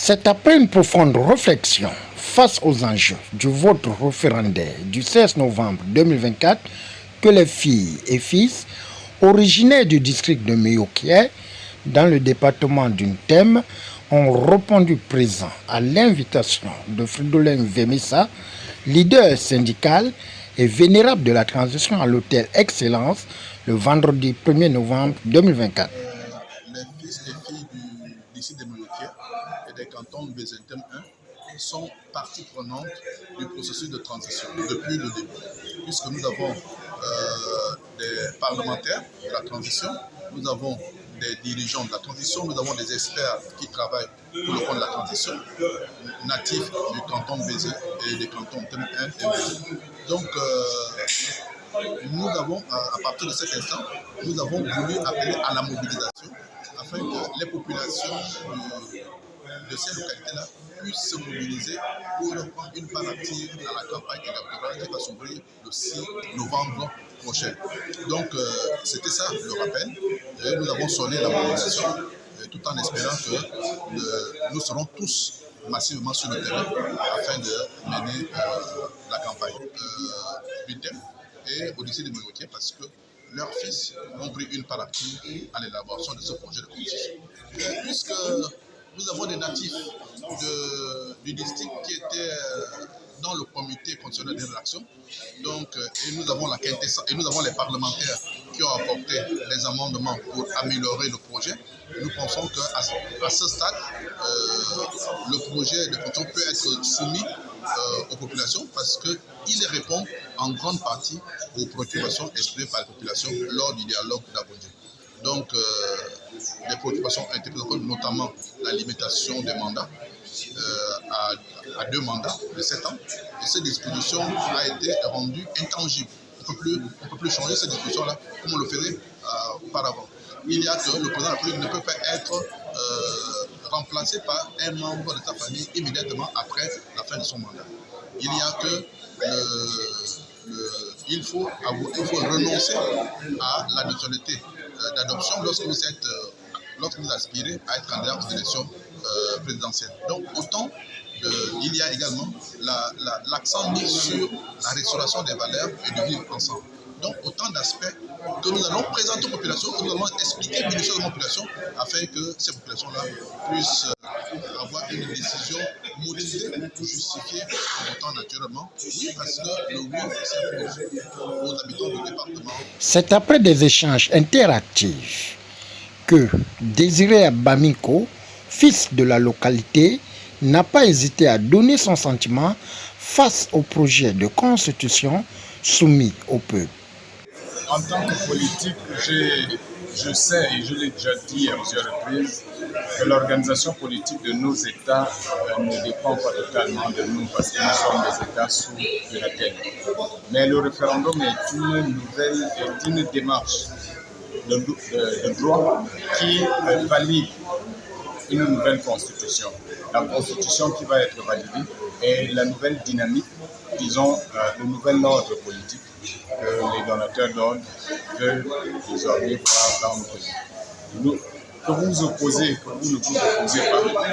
C'est après une profonde réflexion face aux enjeux du vote référendaire du 16 novembre 2024 que les filles et fils originaires du district de Meyokié, dans le département d'une Thème, ont répondu présent à l'invitation de Fridolin Vemissa, leader syndical et vénérable de la transition à l'hôtel Excellence, le vendredi 1er novembre 2024. Les fils et filles du district de Meyokié et des cantons Bézentem 1 sont partie prenante du processus de transition depuis le début, puisque nous avons des parlementaires de la transition, nous avons des dirigeants de la transition, nous avons des experts qui travaillent pour le compte de la transition, natifs du canton Bézé et des cantons Thème 1 et Bézé. Donc, nous avons, à partir de cet instant, nous avons voulu appeler à la mobilisation afin que les populations de ces localités-là puissent se mobiliser pour prendre une part active dans la campagne électorale qui va s'ouvrir le 6 novembre prochain. Donc, c'était ça le rappel. Et nous avons sonné la mobilisation tout en espérant que nous serons tous massivement sur le terrain afin de mener la campagne du thème et au lycée de Meyokié parce que leurs fils ont pris une part active à l'élaboration de ce projet de constitution. Puisque nous avons des natifs du district qui étaient dans le comité constitutionnel de rédaction. Donc, et nous avons la quintessence, et nous avons les parlementaires qui ont apporté les amendements pour améliorer le projet. Nous pensons qu'à ce stade, le projet de constitution peut être soumis aux populations parce qu'il répond en grande partie aux préoccupations exprimées par les populations lors du dialogue d'Abidjan. Donc, les préoccupations ont été prises en compte, notamment la limitation des mandats à 2 mandats de 7 ans. Et cette disposition a été rendue intangible. On ne peut plus changer cette disposition-là comme on le faisait auparavant. Il y a que le président de la République ne peut pas être remplacé par un membre de sa famille immédiatement après la fin de son mandat. Il y a que il faut renoncer à la nationalité d'adoption lorsque vous aspirez à être candidat aux élections présidentielles. Donc autant il y a également l'accent mis sur la restauration des valeurs et de vivre ensemble. Donc autant d'aspects que nous allons présenter aux populations, que nous allons expliquer minutieusement aux populations afin que ces populations-là puissent avoir une décision motivée, justifiée, en votant naturellement. Oui, parce que le oui s'impose aux habitants du département. C'est après des échanges interactifs que Désiré Baminko, fils de la localité, n'a pas hésité à donner son sentiment face au projet de constitution soumis au peuple. En tant que politique, je sais et je l'ai déjà dit à plusieurs reprises que l'organisation politique de nos États ne dépend pas totalement de nous parce que nous sommes des États sous curatelle. Mais le référendum est une démarche de droit qui valide une nouvelle constitution. La constitution qui va être validée est la nouvelle dynamique, disons, le nouvel ordre politique que les donateurs d'ordre veulent désormais voir dans notre pays. Que vous vous opposez, que vous ne vous opposez pas,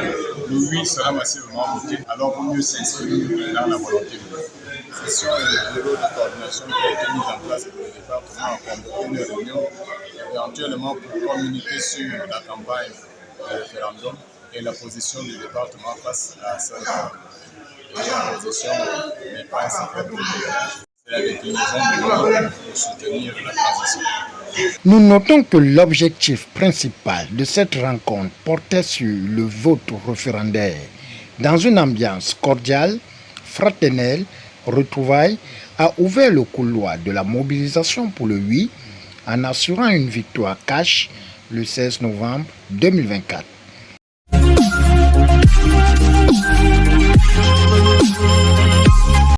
le oui sera massivement voté, alors vaut mieux s'inscrire dans la volonté de l'autre. La session et le bureau de coordination qui a été mis en place pour le département a convoqué une réunion éventuellement pour communiquer sur la campagne du référendum et la position du département face à cette réforme. Et la position n'est pas un secret pour c'est la déclinaison pour soutenir la transition. Nous notons que l'objectif principal de cette rencontre portait sur le vote référendaire. Dans une ambiance cordiale, fraternelle, retrouvailles, a ouvert le couloir de la mobilisation pour le oui en assurant une victoire cash le 16 novembre 2024.